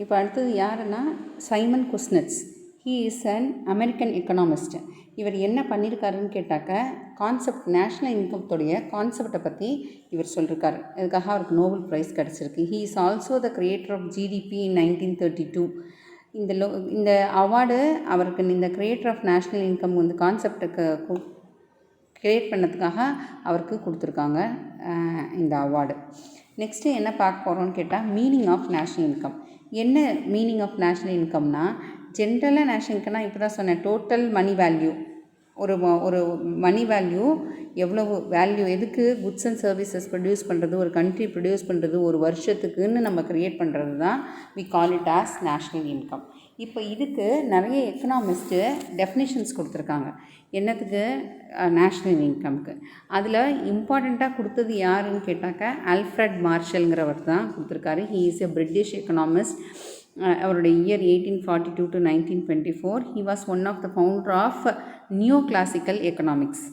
இப்போ அடுத்தது யாருன்னா Simon Kuznets. He is an American economist. இவர் என்ன பண்ணியிருக்காருன்னு கேட்டாக்க கான்செப்ட் நேஷ்னல் இன்கம்த்துடைய கான்செப்டை பற்றி இவர் சொல்லியிருக்காரு. இதுக்காக அவருக்கு நோபல் ப்ரைஸ் கிடச்சிருக்கு. He is also the creator of GDP in 1932. இந்த அவார்டு அவருக்கு இந்த கிரியேட்டர் ஆஃப் நேஷ்னல் இன்கம் இந்த கான்செப்டுக்கு கிரியேட் பண்ணதுக்காக அவருக்கு கொடுத்துருக்காங்க இந்த அவார்டு. நெக்ஸ்ட்டு என்ன பார்க்க போகிறோன்னு கேட்டால் மீனிங் ஆஃப் நேஷ்னல் இன்கம். என்ன மீனிங் ஆஃப் நேஷ்னல் இன்கம்னா, ஜென்ரலாக நேஷ்னல் இன்கம்னா இப்போ தான் சொன்னேன், டோட்டல் மணி வேல்யூ. ஒரு மணி வேல்யூ எவ்வளவு வேல்யூ, எதுக்கு குட்ஸ் அண்ட் சர்வீசஸ் ப்ரொடியூஸ் பண்ணுறது, ஒரு கண்ட்ரி ப்ரொடியூஸ் பண்ணுறது ஒரு வருஷத்துக்குன்னு நம்ம க்ரியேட் பண்ணுறது தான் we call it as national income. இப்போ இதுக்கு நிறைய எக்கனாமிஸ்ட்டு டெஃபினிஷன்ஸ் கொடுத்துருக்காங்க என்னத்துக்கு, நேஷ்னல் இன்கம்க்கு. அதில் இம்பார்ட்டண்ட்டாக கொடுத்தது யாருன்னு கேட்டாக்க ஆல்ஃப்ரட் மார்ஷல்ங்கிறவர் தான் கொடுத்துருக்காரு. He is a British economist. அவருடைய year 1842 to 1924. He was one of the founder of neo classical economics.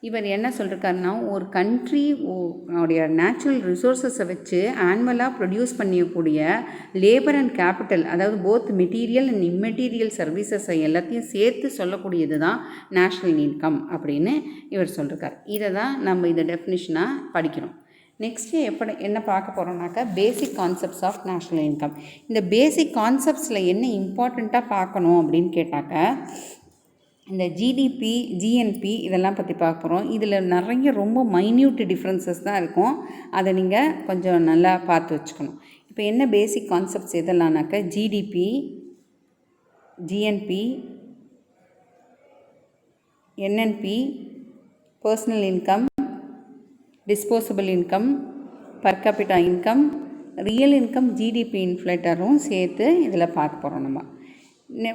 இவர் என்ன சொல்லியிருக்காருன்னா, ஒரு கண்ட்ரி உடைய நேச்சுரல் ரிசோர்ஸஸை வச்சு ஆனுவலாக ப்ரொடியூஸ் பண்ணக்கூடிய லேபர் அண்ட் கேபிட்டல், அதாவது போத் மெட்டீரியல் அண்ட் இம்மெட்டீரியல் சர்வீசஸை எல்லாத்தையும் சேர்த்து சொல்லக்கூடியது தான் நேஷ்னல் இன்கம் அப்படின்னு இவர் சொல்லியிருக்கார். இதை தான் நம்ம இதை டெஃபினிஷனாக படிக்கிறோம். நெக்ஸ்ட்டு என்ன பார்க்க போகிறோம்னாக்கா basic concepts of national income. இந்த பேசிக் கான்செப்ட்ஸில் என்ன இம்பார்ட்டண்ட்டாக பார்க்கணும் அப்படின்னு கேட்டாக்க, இந்த ஜிடிபி, ஜிஎன்பி இதெல்லாம் பற்றி பார்க்க போகிறோம். இதில் நிறைய ரொம்ப மைன்யூட் டிஃப்ரென்சஸ் தான் இருக்கும். அதை நீங்கள் கொஞ்சம் நல்லா பார்த்து வச்சுக்கணும். இப்போ என்ன பேசிக் கான்செப்ட்ஸ் எதெல்லாம்னாக்கா, GDP, GNP, NNP, personal income, disposable income, per capita income, real income, GDP இன்ஃப்ளேட்டரும் சேர்த்து இதில் பார்க்க போகிறோம் நம்ம.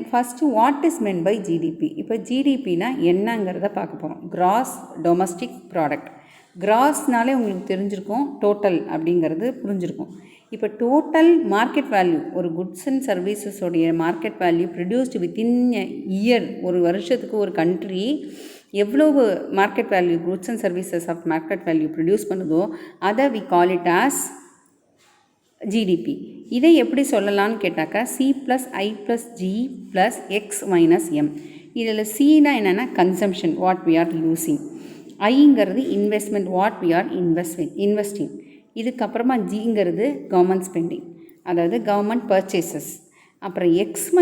First what is meant by GDP. இப்போ ஜிடிபினா என்னங்கிறத பார்க்க போகிறோம். Gross domestic product. கிராஸ்னாலே உங்களுக்கு தெரிஞ்சிருக்கும், டோட்டல் அப்படிங்கிறது புரிஞ்சிருக்கும். இப்போ டோட்டல் மார்க்கெட் வேல்யூ, ஒரு குட்ஸ் அண்ட் சர்வீசஸோடைய market value produced within year, ஒரு வருஷத்துக்கு ஒரு கண்ட்ரி எவ்வளவு market value goods and services of market value produce பண்ணுதோ அதை we call it as GDP. இதை எப்படி சொல்லலான்னு கேட்டாக்கா, C+I+G+X-M. இதில் சினா என்னென்னா consumption, what we are using. ஐங்கிறது investment, what we are investing. இதுக்கப்புறமா ஜிங்கிறது கவர்மெண்ட் ஸ்பெண்டிங், அதாவது கவர்மெண்ட் பர்ச்சேசஸ். அப்புறம் X-M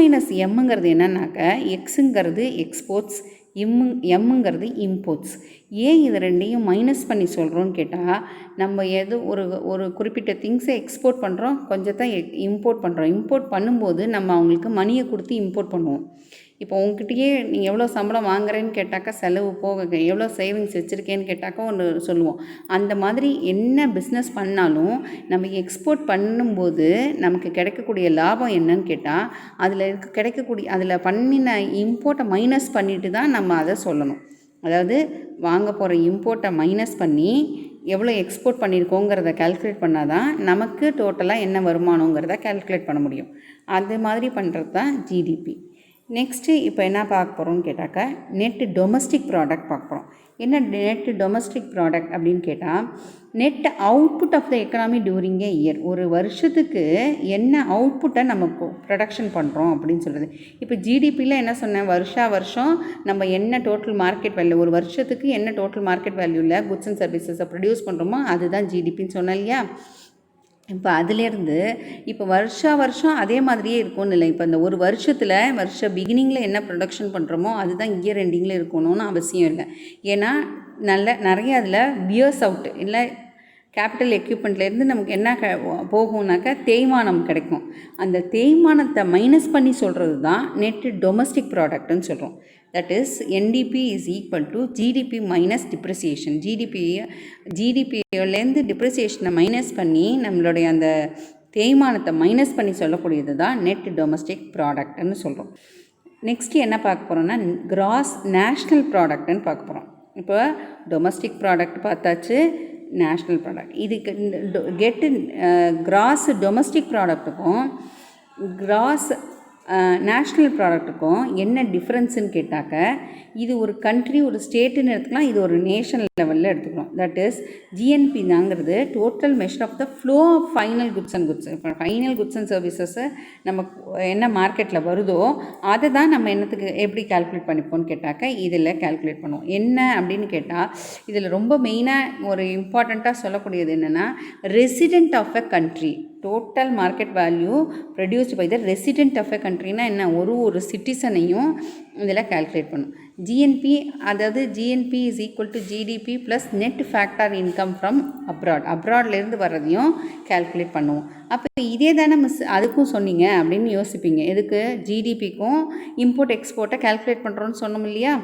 என்னன்னாக்க, எக்ஸுங்கிறது எக்ஸ்போர்ட்ஸ், எம்முங்கிறது இம்போர்ட்ஸ். ஏன் இது ரெண்டையும் மைனஸ் பண்ணி சொல்கிறோன்னு கேட்டால், நம்ம ஒரு குறிப்பிட்ட திங்ஸை எக்ஸ்போர்ட் பண்ணுறோம், கொஞ்சத்தை இம்போர்ட் பண்ணுறோம். இம்போர்ட் பண்ணும்போது நம்ம அவங்களுக்கு மணியை கொடுத்து இம்போர்ட் பண்ணுவோம். இப்போ உங்ககிட்டயே நீங்கள் எவ்வளோ சம்பளம் வாங்குறேன்னு கேட்டாக்கா செலவு போக, எவ்வளோ சேவிங்ஸ் வச்சுருக்கேன்னு கேட்டாக்கா ஒன்று சொல்லுவோம். அந்த மாதிரி என்ன பிஸ்னஸ் பண்ணாலும் நம்ம எக்ஸ்போர்ட் பண்ணும்போது நமக்கு கிடைக்கக்கூடிய லாபம் என்னன்னு கேட்டால், அதில் பண்ணின இம்போர்ட்டை மைனஸ் பண்ணிட்டு தான் நம்ம அதை சொல்லணும். அதாவது வாங்க போகிற இம்போர்ட்டை மைனஸ் பண்ணி எவ்வளோ எக்ஸ்போர்ட் பண்ணியிருக்கோங்கிறத கால்குலேட் பண்ணால் தான் நமக்கு டோட்டலாக என்ன வருமானங்கிறத கால்குலேட் பண்ண முடியும். அது மாதிரி பண்ணுறது தான் ஜிடிபி. நெக்ஸ்ட்டு இப்போ என்ன பார்க்க போகிறோம்னு கேட்டாக்கா, நெட் டொமஸ்டிக் ப்ராடக்ட் பார்க்க போகிறோம். என்ன நெட் டொமஸ்டிக் ப்ராடக்ட் அப்படின்னு கேட்டால், net output of the economy during a year. ஒரு வருஷத்துக்கு என்ன அவுட்புட்டை நம்ம ப்ரொடக்ஷன் பண்ணுறோம் அப்படின்னு சொல்கிறது. இப்போ ஜிடிபியில் என்ன சொன்னேன், வருஷம் நம்ம என்ன டோட்டல் மார்க்கெட் வேல்யூ, ஒரு வருஷத்துக்கு என்ன டோட்டல் மார்க்கெட் வேல்யூவில் குட்ஸ் அண்ட் சர்வீசஸை ப்ரொடியூஸ் பண்ணுறோமோ அதுதான் ஜிடிபின்னு சொன்னேன் இல்லையா. இப்போ அதுலேருந்து இப்போ வருஷம் அதே மாதிரியே இருக்கும்னு இல்லை. இப்போ இந்த ஒரு வருஷ பிகினிங்கில் என்ன ப்ரொடக்ஷன் பண்ணுறோமோ அதுதான் இயர் எண்டிங்கில் இருக்கணும்னு அவசியம் இல்லை. ஏன்னா நிறைய அதில் பியர்ஸ் அவுட் இல்லை, கேபிட்டல் எக்யூப்மெண்ட்லேருந்து நமக்கு என்ன போகும்னாக்கா தேய்மானம் கிடைக்கும். அந்த தேய்மானத்தை மைனஸ் பண்ணி சொல்கிறது தான் நெட் டொமஸ்டிக் ப்ராடக்ட்னு சொல்கிறோம். That is NDP is equal to GDP minus depreciation. ஜிடிபியிலேருந்து டிப்ரிசியேஷனை மைனஸ் பண்ணி நம்மளுடைய அந்த தேய்மானத்தை மைனஸ் பண்ணி சொல்லக்கூடியது தான் நெட் டொமஸ்டிக் ப்ராடக்ட்னு சொல்கிறோம். நெக்ஸ்ட்டு என்ன பார்க்க போகிறோம்னா, கிராஸ் நேஷ்னல் ப்ராடக்ட்னு பார்க்க போகிறோம். இப்போ டொமஸ்டிக் ப்ராடக்ட் பார்த்தாச்சு, நேஷ்னல் ப்ராடக்ட். இதுக்கு கிராஸ் டொமஸ்டிக் ப்ராடக்ட்டுக்கும் கிராஸ் நேஷ்னல் ப்ராடக்ட்டுக்கும் என்ன டிஃப்ரென்ஸுன்னு கேட்டாக்க, இது ஒரு கண்ட்ரி ஒரு ஸ்டேட்டுன்னு எடுத்துக்கலாம், இது ஒரு நேஷனல் லெவலில் எடுத்துக்கலாம். தட் இஸ் ஜிஎன்பி தாங்கிறது total measure of the flow of final goods and goods. இப்போ ஃபைனல் குட்ஸ் அண்ட் சர்வீசஸை நம்ம என்ன மார்க்கெட்டில் வருதோ அதை தான் நம்ம என்னத்துக்கு எப்படி கால்குலேட் பண்ணிப்போம்னு கேட்டாக்க இதில் கால்குலேட் பண்ணுவோம். என்ன அப்படின்னு கேட்டால் இதில் ரொம்ப மெயினாக ஒரு இம்பார்ட்டண்ட்டாக சொல்லக்கூடியது என்னென்னா resident of a country. Total market value produced by the resident of a கண்ட்ரினா என்ன, ஒரு சிட்டிசனையும் இதில் கால்குலேட் பண்ணும். ஜிஎன்பி, அதாவது GNP is equal to GDP plus net factor income from அப்ராட்லேருந்து வர்றதையும் கால்குலேட் பண்ணுவோம். அப்போ இதே தானே மிஸ் அதுக்கும் சொன்னீங்க அப்படின்னு யோசிப்பீங்க. எதுக்கு ஜிடிபிக்கும் இம்போர்ட் எக்ஸ்போர்ட்டை கால்குலேட் பண்ணுறோன்னு சொன்னோம் இல்லையா.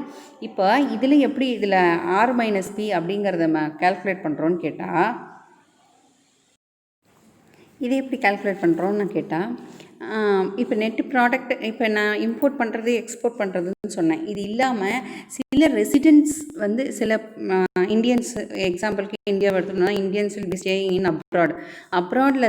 இப்போ இதில் எப்படி இதில் R-P அப்படிங்கிறத கால்குலேட் பண்ணுறோன்னு கேட்டால் இதை எப்படி கால்குலேட் பண்ணுறோன்னு கேட்டால், இப்போ நெட்டு ப்ராடக்ட் இப்போ நான் இம்போர்ட் பண்ணுறது எக்ஸ்போர்ட் பண்ணுறதுன்னு சொன்னேன். இது இல்லாமல் சில ரெசிடென்ட்ஸ் வந்து சில இந்தியன்ஸ், எக்ஸாம்பிளுக்கு இந்தியாவை எடுத்துட்டோம்னா Indians will be staying in அப்ராடில்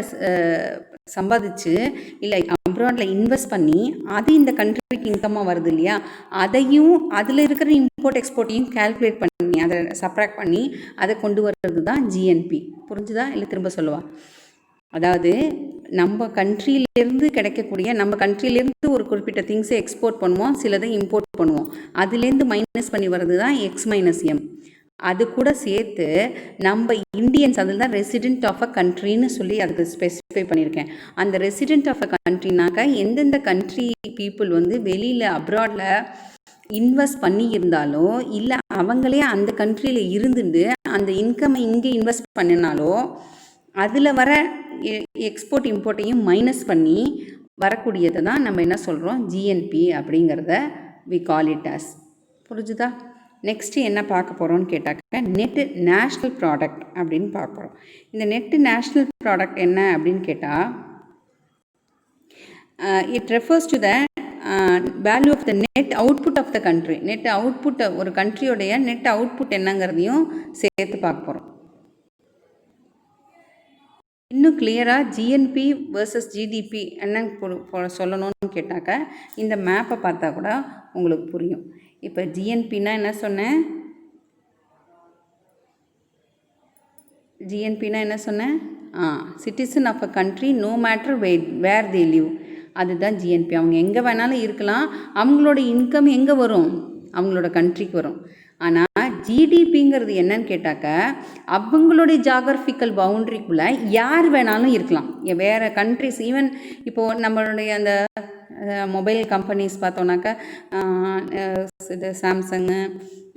சம்பாதிச்சு இல்லை அப்ராடில் இன்வெஸ்ட் பண்ணி அது இந்த கண்ட்ரிக்கு இன்கமாக வருது இல்லையா, அதையும் அதில் இருக்கிற இம்போர்ட் எக்ஸ்போர்ட்டையும் கால்குலேட் பண்ணி அதை சப்ராக்ட் பண்ணி அதை கொண்டு வர்றது தான் ஜிஎன்பி. புரிஞ்சுதா இல்லை திரும்ப சொல்லுவா? அதாவது நம்ம கண்ட்ரியிலேருந்து கிடைக்கக்கூடிய, நம்ம கண்ட்ரியிலேருந்து ஒரு குறிப்பிட்ட திங்ஸை எக்ஸ்போர்ட் பண்ணுவோம், சிலதை இம்போர்ட் பண்ணுவோம், அதுலேருந்து மைனஸ் பண்ணி வர்றது தான் X-M. அது கூட சேர்த்து நம்ம இந்தியன்ஸ், அதில் தான் ரெசிடெண்ட் ஆஃப் அ கண்ட்ரின்னு சொல்லி அதுக்கு ஸ்பெசிஃபை பண்ணியிருக்கேன். அந்த ரெசிடெண்ட் ஆஃப் அ கண்ட்ரினாக்கா எந்தெந்த கண்ட்ரி பீப்புள் வந்து வெளியில் அப்ராடில் இன்வெஸ்ட் பண்ணி இருந்தாலோ இல்லை அவங்களே அந்த கண்ட்ரியில் இருந்துட்டு அந்த இன்கம்மை இங்கே இன்வெஸ்ட் பண்ணினாலோ அதில் வர எக்ஸ்போர்ட் இம்போர்ட்டையும் மைனஸ் பண்ணி வரக்கூடியதை தான் நம்ம என்ன சொல்கிறோம், ஜிஎன்பி அப்படிங்கிறத வி கால் இட் ஆஸ். புரிஞ்சுதா? நெக்ஸ்ட்டு என்ன பார்க்க போகிறோம்னு கேட்டாக்க நெட்டு நேஷ்னல் ப்ராடக்ட் அப்படின்னு பார்க்க போகிறோம். இந்த நெட்டு நேஷ்னல் ப்ராடக்ட் என்ன அப்படின்னு கேட்டால் it refers to the value of the net output of the country. Net output, ஒரு கண்ட்ரியோடைய நெட் அவுட்புட் என்னங்கிறதையும் சேர்த்து பார்க்க போகிறோம். இன்னும் கிளியராக ஜிஎன்பி வர்சஸ் ஜிடிபி என்னன்னு சொல்லணும்னு கேட்டாக்க இந்த மேப்பை பார்த்தா கூட உங்களுக்கு புரியும். இப்போ ஜிஎன்பின்னா என்ன சொன்னேன், citizen of a country no matter where they live. அதுதான் ஜிஎன்பி. அவங்க எங்கே வேணாலும் இருக்கலாம், அவங்களோட இன்கம் எங்கே வரும், அவங்களோட கண்ட்ரிக்கு வரும். ஆனால் ஜிடிபிங்கிறது என்னன்னு கேட்டாக்க அவங்களுடைய ஜாகிரபிக்கல் பவுண்ட்ரிக்குள்ளே யார் வேணாலும் இருக்கலாம், வேறு கண்ட்ரிஸ். ஈவன் இப்போது நம்மளுடைய அந்த மொபைல் கம்பெனிஸ் பார்த்தோன்னாக்கா இது சாம்சங்கு,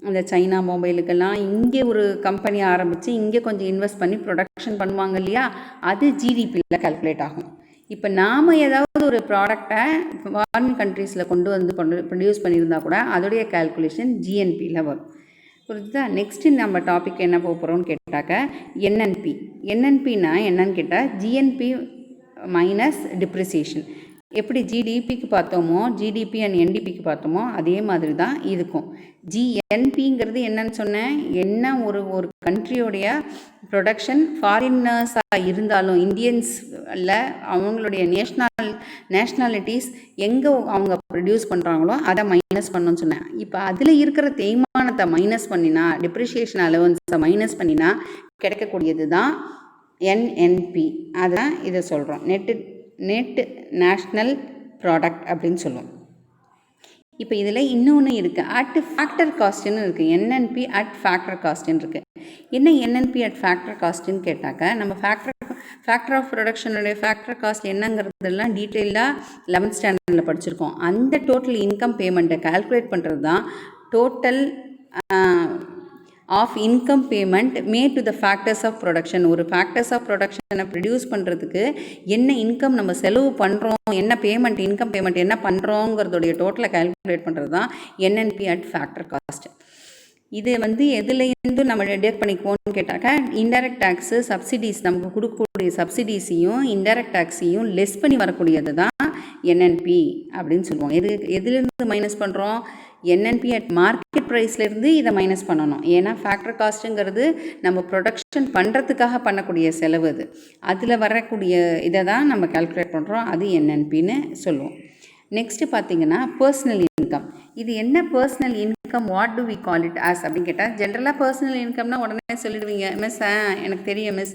அந்த சைனா மொபைலுக்கெல்லாம் இங்கே ஒரு கம்பெனி ஆரம்பித்து இங்கே கொஞ்சம் இன்வெஸ்ட் பண்ணி ப்ரொடக்ஷன் பண்ணுவாங்க இல்லையா, அது ஜிடிபியில் கால்குலேட் ஆகும். இப்போ நாம் ஏதாவது ஒரு ப்ராடக்டை ஃபாரின் கண்ட்ரீஸில் கொண்டு வந்து ப்ரொடியூஸ் பண்ணியிருந்தால் கூட அதோடைய கால்குலேஷன் ஜிஎன்பியில் வரும். புரிஞ்சுதா? நெக்ஸ்ட்டு நம்ம டாபிக் என்ன போக போகிறோம்னு கேட்டாக்க என்என்பி. என்என்பின்னா என்னன்னு கேட்டால் ஜிஎன்பி மைனஸ் டிப்ரிசியேஷன். எப்படி ஜிடிபிக்கு பார்த்தோமோ ஜிடிபி அண்ட் என்டிபிக்கு பார்த்தோமோ அதே மாதிரி தான் இதுக்கும். ஜிஎன்பிங்கிறது என்னன்னு சொன்னேன், என்ன ஒரு கண்ட்ரியோடைய ப்ரொடக்ஷன் ஃபாரினர்ஸாக இருந்தாலும் இந்தியன்ஸில் அவங்களுடைய நேஷ்னாலிட்டிஸ் எங்கே அவங்க ப்ரொடியூஸ் பண்ணுறாங்களோ அதை மைனஸ் பண்ணணும்னு சொன்னேன். இப்போ அதில் இருக்கிற தேய்மானத்தை மைனஸ் பண்ணினா, டிப்ரிஷியேஷன் அலவன்ஸை மைனஸ் பண்ணினா கிடைக்கக்கூடியது தான் என்என்பி. அதான் இதை சொல்கிறோம், நெட் நேஷ்னல் ப்ராடக்ட் அப்படின்னு சொல்லுவோம். இப்போ இதில் இன்னொன்று இருக்குது, அட் ஃபேக்டர் காஸ்ட்டுன்னு இருக்குது. என்என்பி அட் ஃபேக்டர் காஸ்ட்டுன்னு இருக்குது. என்ன என்என்பி அட் ஃபேக்டர் காஸ்ட்டுன்னு கேட்டாக்க நம்ம ஃபேக்டர் ஆஃப் ப்ரொடக்ஷனுடைய ஃபேக்டர் காஸ்ட் என்னங்கிறதெல்லாம் டீட்டெயிலாக 11th ஸ்டாண்டர்டில் படிச்சிருக்கோம். அந்த டோட்டல் இன்கம் பேமெண்ட்டை கால்குலேட் பண்ணுறது தான் total of income payment made to the factors of production. ஒரு ஃபேக்டர்ஸ் ஆஃப் ப்ரொடக்ஷனை ப்ரொடியூஸ் பண்ணுறதுக்கு என்ன இன்கம் நம்ம செலவு பண்ணுறோம், என்ன பேமெண்ட், இன்கம் பேமெண்ட் என்ன பண்ணுறோங்கிறதுடைய டோட்டலை கால்குலேட் பண்ணுறது தான் என்என்பி அட் ஃபேக்டர் காஸ்ட். இது எதுலேருந்து நம்ம டிடக்ட் பண்ணிக்குவோம்னு கேட்டாக்கா இன்டைரக்ட் டேக்ஸு, சப்சிடிஸ், நமக்கு கொடுக்கக்கூடிய சப்சிடிஸையும் இன்டைரக்ட் டேக்ஸையும் லெஸ் பண்ணி வரக்கூடியது தான் என்என்பி அப்படின்னு சொல்லுவோம். எதுலேருந்து மைனஸ் பண்ணுறோம், என்என்பி அட் மார்க்கெட் ப்ரைஸ்லேருந்து இதை மைனஸ் பண்ணணும். ஏன்னா ஃபேக்டர் காஸ்ட்டுங்கிறது நம்ம ப்ரொடக்ஷன் பண்ணுறதுக்காக பண்ணக்கூடிய செலவு, அதில் வரக்கூடிய இதை தான் நம்ம கால்குலேட் பண்ணுறோம், அது என்என்பின்னு சொல்லுவோம். நெக்ஸ்ட்டு பார்த்தீங்கன்னா பர்சனல் இன்கம். இது என்ன personal income, what do we call it as அப்படின்னு கேட்டால், ஜென்ரலாக பர்சனல் இன்கம்னா உடனே சொல்லிடுவீங்க, மிஸ் எனக்கு தெரியும் மிஸ்,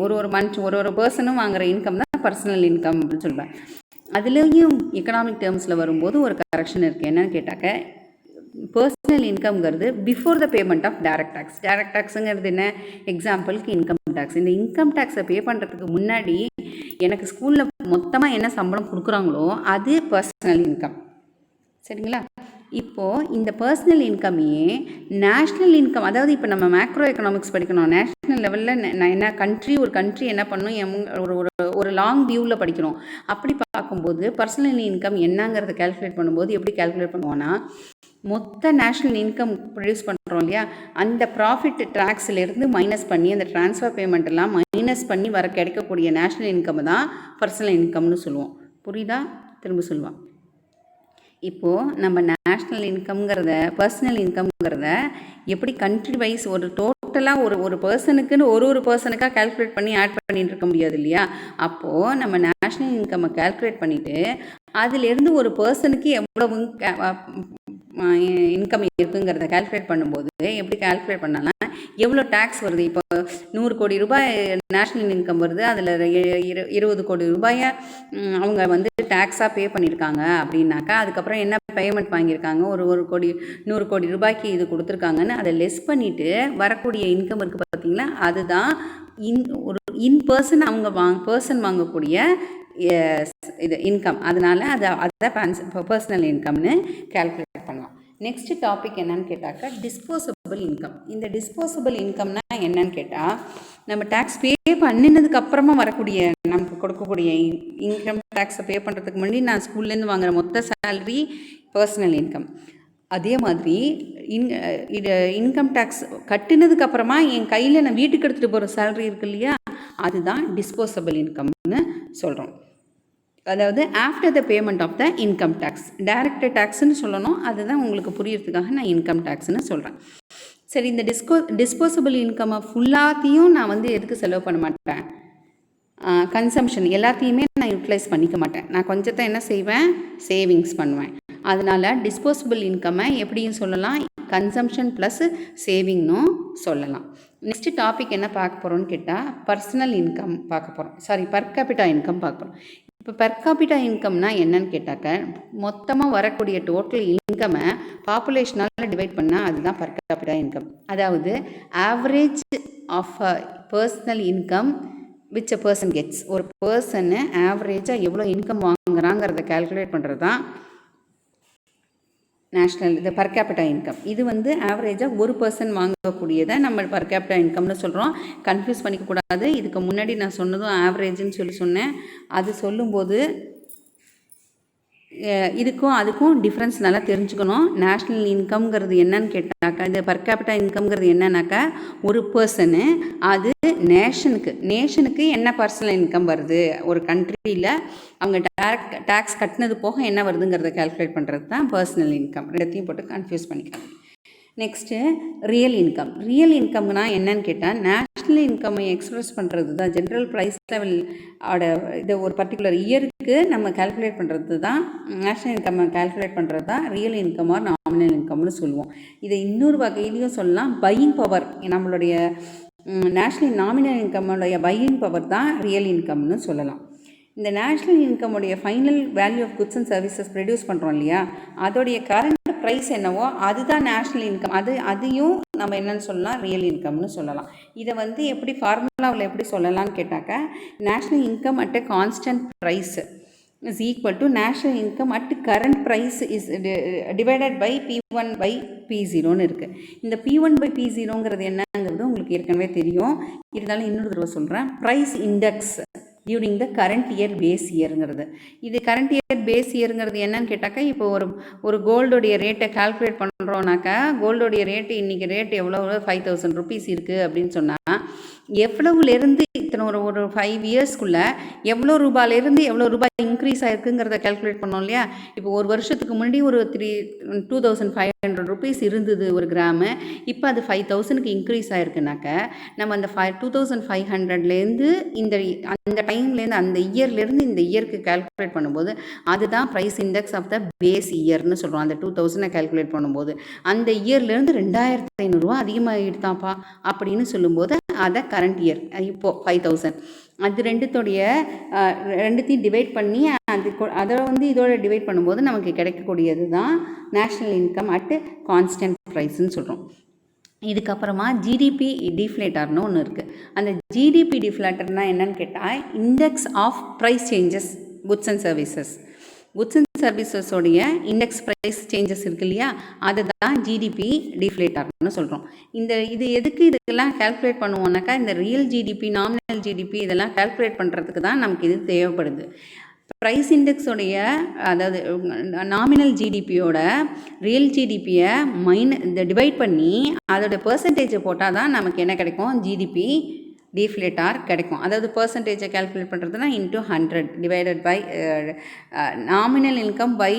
ஒரு மந்த் ஒரு பர்சனும் வாங்குகிற இன்கம் தான் பர்சனல் இன்கம் அப்படின்னு சொல்லுவேன். அதுலேயும் எக்கனாமிக் டேர்ம்ஸில் வரும்போது ஒரு கரெக்ஷன் இருக்குது. என்னன்னு கேட்டாக்க, பர்சனல் இன்கம்ங்கிறது before the payment of direct tax. Direct டேக்ஸுங்கிறது என்ன, எக்ஸாம்பிளுக்கு இன்கம் டேக்ஸ். இந்த இன்கம் டேக்ஸை பே பண்ணுறதுக்கு முன்னாடி எனக்கு ஸ்கூலில் மொத்தமாக என்ன சம்பளம் கொடுக்குறாங்களோ அது பர்சனல் இன்கம். சரிங்களா? இப்போது இந்த பர்சனல் இன்கமையே நேஷ்னல் இன்கம், அதாவது இப்போ நம்ம மேக்ரோ எக்கனாமிக்ஸ் படிக்கணும், நேஷ்னல் லெவலில் என்ன ஒரு கண்ட்ரி என்ன பண்ணணும், ஒரு ஒரு லாங் வியூவில் படிக்கணும். அப்படி பார்க்கும்போது பர்சனல் இன்கம் என்னங்கிறத கேல்குலேட் பண்ணும்போது எப்படி கேல்குலேட் பண்ணுவோன்னா, மொத்த நேஷ்னல் இன்கம் ப்ரொடியூஸ் பண்ணுறோம் இல்லையா, அந்த ப்ராஃபிட் டேக்ஸ்லேருந்து மைனஸ் பண்ணி அந்த ட்ரான்ஸ்ஃபர் பேமெண்ட் எல்லாம் மைனஸ் பண்ணி கிடைக்கக்கூடிய நேஷ்னல் இன்கம் தான் பர்சனல் இன்கம்னு சொல்லுவோம். புரியுதா? திரும்ப சொல்லுவான். இப்போது நம்ம நேஷ்னல் இன்கம்ங்கிறத பர்சனல் இன்கம்ங்கிறத எப்படி கண்ட்ரி வைஸ் ஒரு டோட்டலாக ஒரு பர்சனுக்குன்னு ஒரு பர்சனுக்காக கேல்குலேட் பண்ணி ஆட் பண்ணிட்டு இருக்க முடியாது இல்லையா. அப்போது நம்ம நேஷ்னல் இன்கம்மை கேல்குலேட் பண்ணிவிட்டு அதிலேருந்து ஒரு பர்சனுக்கு எவ்வளவு இன்கம் இருக்குங்கிறத கேல்குலேட் பண்ணும்போது எப்படி கேல்குலேட் பண்ணாலும் எவ்வளோ டேக்ஸ் வருது. இப்போ 100 கோடி ரூபாய் நேஷ்னல் இன்கம் வருது, அதில் 20 கோடி ரூபாயை அவங்க வந்து டேக்ஸாக பே பண்ணியிருக்காங்க அப்படின்னாக்கா, அதுக்கப்புறம் என்ன பேமெண்ட் வாங்கியிருக்காங்க, ஒரு 100 கோடி ரூபாய்க்கு இது கொடுத்துருக்காங்கன்னு அதை லெஸ் பண்ணிவிட்டு வரக்கூடிய இன்கம் இருக்குது பார்த்தீங்களா, அதுதான் ஒரு பர்சன் அவங்க பர்சன் வாங்கக்கூடிய இது இன்கம். அதனால் அதை பர்சனல் இன்கம்னு கேல்குலேட் பண்ணலாம். நெக்ஸ்ட் டாபிக் என்னன்னு கேட்டாக்கா டிஸ்போசபிள் இன்கம். இந்த டிஸ்போசபிள் இன்கம்னா என்னன்னு கேட்டால், நம்ம டேக்ஸ் பே பண்ணினதுக்கப்புறமா வரக்கூடிய நமக்கு கொடுக்கக்கூடிய இன்கம் டேக்ஸை பே பண்ணுறதுக்கு முன்னாடி நான் ஸ்கூல்லேருந்து வாங்குகிற மொத்த சேலரி பர்சனல் இன்கம். அதே மாதிரி இன்கம் டேக்ஸ் கட்டினதுக்கப்புறமா என் கையில் நான் வீட்டுக்கு எடுத்துகிட்டு போகிற சேலரி இருக்கு இல்லையா, அதுதான் டிஸ்போசபிள் இன்கம்னு சொல்கிறோம். அதாவது after the payment of the income tax. Direct டேக்ஸ்ன்னு சொல்லணும், அதுதான் உங்களுக்கு புரியறதுக்காக நான் இன்கம் டேக்ஸ்ன்னு சொல்கிறேன். சரி, இந்த டிஸ்போசபிள் இன்கம்மை ஃபுல்லாத்தையும் நான் வந்து எதுக்கு செலவு பண்ண மாட்டேன், கன்சம்ஷன் எல்லாத்தையுமே நான் யூட்டிலைஸ் பண்ணிக்க மாட்டேன். நான் கொஞ்சத்தை என்ன செய்வேன், சேவிங்ஸ் பண்ணுவேன். அதனால் டிஸ்போசபிள் இன்கம்மை எப்படியும் சொல்லலாம், கன்சம்ஷன் ப்ளஸ் சேவிங்னும் சொல்லலாம். நெக்ஸ்ட்டு டாபிக் என்ன பார்க்க போகிறோன்னு கேட்டால் பர்சனல் இன்கம் பார்க்க போகிறோம், பர் கேபிட்டா இன்கம் பார்க்க போகிறோம். இப்போ பர் கேபிட்டா இன்கம்னா என்னன்னு கேட்டாக்க, மொத்தமாக வரக்கூடிய டோட்டல் இன்கம்மை பாப்புலேஷனால் டிவைட் பண்ணால் அதுதான் பர் கேபிட்டா இன்கம். அதாவது average of a personal income which a person gets. ஒரு பர்சன்னு ஆவரேஜாக எவ்வளோ இன்கம் வாங்குறாங்கிறத கேல்குலேட் பண்ணுறது தான் நேஷ்னல் இது பர் கேபிட்டா இன்கம். இது வந்து ஆவரேஜாக ஒரு பர்சன் வாங்கக்கூடியதை நம்ம பர் கேபிட்டா இன்கம்னு சொல்கிறோம். கன்ஃபியூஸ் பண்ணிக்கக்கூடாது. இதுக்கு முன்னாடி நான் சொன்னதும் ஆவரேஜ்னு சொன்னேன். அது சொல்லும்போது இதுக்கும் அதுக்கும் டிஃப்ரென்ஸ் நல்லா தெரிஞ்சுக்கணும். நேஷ்னல் இன்கம்ங்கிறது என்னன்னு கேட்டாக்கா, இந்த பர் கேபிட்டா இன்கம்ங்கிறது என்னன்னாக்கா, ஒரு பர்சனு அது நேஷனுக்கு என்ன பர்சனல் இன்கம் வருது, ஒரு கண்ட்ரியில் அவங்க டேக்ஸ் கட்டினது போக என்ன வருதுங்கிறத கேல்குலேட் பண்ணுறது தான் பர்சனல் இன்கம். ரெண்டத்தையும் போட்டு கன்ஃபியூஸ் பண்ணிக்கலாம். Next real income. ரியல் இன்கம்னா என்னன்னு கேட்டால், நேஷ்னல் இன்கம்மை எக்ஸ்பிரஸ் பண்ணுறது தான், ஜென்ரல் ப்ரைஸ் லெவல் இதை ஒரு பர்டிகுலர் இயருக்கு நம்ம கேல்குலேட் பண்ணுறது தான், நேஷ்னல் இன்கம்மை கேல்குலேட் பண்ணுறது தான் ரியல் இன்கம் ஆர் நாமினல் இன்கம்னு சொல்லுவோம். இதை இன்னொரு வகையிலையும் சொல்லலாம், பையிங் பவர். நம்மளுடைய நேஷ்னல் நாமினல் இன்கம்முடைய பையிங் பவர் தான் ரியல் இன்கம்னு சொல்லலாம். இந்த நேஷ்னல் இன்கமுடைய final value of goods and services produce பண்ணுறோம் இல்லையா, அதோடைய கரண்ட் ப்ரைஸ் என்னவோ அதுதான் நேஷ்னல் இன்கம். அதையும் நம்ம என்னென்னு சொல்லலாம், ரியல் இன்கம்னு சொல்லலாம். இதை வந்து எப்படி ஃபார்முலாவில் எப்படி சொல்லலாம்னு கேட்டாக்க, national income at a constant price is equal to national income at current price is divided by P1 by P0ன்னு இருக்குது. இந்த P1 by P0ங்கிறது என்னங்கிறது உங்களுக்கு ஏற்கனவே தெரியும். இருந்தாலும் இன்னொரு தடவை சொல்கிறேன். Price index during the current year base இயருங்கிறது. இது கரண்ட் இயர் பேஸ் இயருங்கிறது என்னன்னு கேட்டாக்கா, இப்போ ஒரு கோல்டோடைய ரேட்டை கால்குலேட் பண்ணுறோன்னாக்கா, கோல்டோடைய ரேட்டு இன்றைக்கி ரேட் எவ்வளோ 5000 rupees இருக்குது அப்படின்னு சொன்னால், எவ்வளவுலேருந்து இத்தனை ஒரு 5 இயர்ஸ்க்குள்ளே எவ்வளோ ரூபாயிலேருந்து எவ்வளோ ரூபாய் இன்க்ரீஸ் ஆயிருக்குங்கிறத கேல்குலேட் பண்ணோம் இல்லையா. இப்போ ஒரு வருஷத்துக்கு முன்னாடி ஒரு 2500 ருபீஸ் இருந்தது ஒரு கிராமு. இப்போ அது 5000க்கு இன்க்ரீஸ் ஆயிருக்குனாக்க நம்ம அந்த 2500லேருந்து அந்த டைம்லேருந்து அந்த இயர்லேருந்து இந்த இயருக்கு கேல்குலேட் பண்ணும்போது அதுதான் price index of the base இயர்னு சொல்கிறோம். அந்த 2000 கேல்குலேட் பண்ணும்போது அந்த இயர்லேருந்து 2500 ரூபா அதிகமாகிடுதாப்பா அப்படின்னு சொல்லும்போது அதை கரண்ட் இயர் இப்போது 5000 அது ரெண்டுத்தையும் டிவைட் பண்ணி அதை இதோட டிவைட் பண்ணும்போது நமக்கு கிடைக்கக்கூடியது தான் நேஷ்னல் இன்கம் அட் கான்ஸ்டன்ட் ப்ரைஸ்ன்னு சொல்கிறோம். இதுக்கப்புறமா ஜிடிபி டிஃப்ளேட்டர்னு ஒன்று இருக்குது. அந்த ஜிடிபி டிஃப்ளேட்டர்னால் என்னன்னு கேட்டால் index of price changes goods and சர்வீசஸோடைய இண்டெக்ஸ் ப்ரைஸ் சேஞ்சஸ் இருக்கு இல்லையா, அதுதான் ஜிடிபி டிஃப்ளேட்டர்னு சொல்கிறோம். இது எதுக்கு இதுக்கெல்லாம் கால்குலேட் பண்ணுவோம்னாக்கா இந்த ரியல் ஜிடிபி, நாமினல் ஜிடிபி இதெல்லாம் கால்குலேட் பண்ணுறதுக்கு தான் நமக்கு இது தேவைப்படுது. ப்ரைஸ் இண்டெக்ஸோடைய அதாவது நாமினல் ஜிடிபியோட ரியல் ஜிடிபியை டிவைட் பண்ணி அதோட பெர்சன்டேஜை போட்டால் தான் நமக்கு என்ன கிடைக்கும், ஜிடிபி டிஃப்ளேட்டார் கிடைக்கும். அதாவது பெர்சன்டேஜை கால்குலேட் பண்ணுறதுனா into 100 divided by nominal income by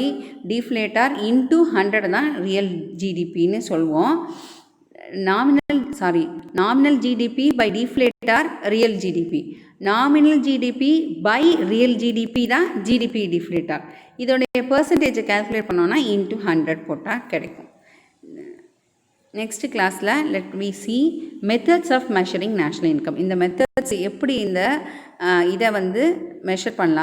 deflator into 100 தான் ரியல் ஜிடிபின்னு சொல்லுவோம். Nominal GDP by deflator real GDP, nominal GDP by real GDP தான் ஜிடிபி டிஃப்ளேட்டார். இதோடைய பெர்சன்டேஜை கால்குலேட் பண்ணோன்னா இன்ட்டு 100 போட்டால் கிடைக்கும். நெக்ஸ்ட் கிளாஸில் let we see methods of measuring national income. இந்த மெத்தட்ஸ் எப்படி இதை மெஷர் பண்ணலாம்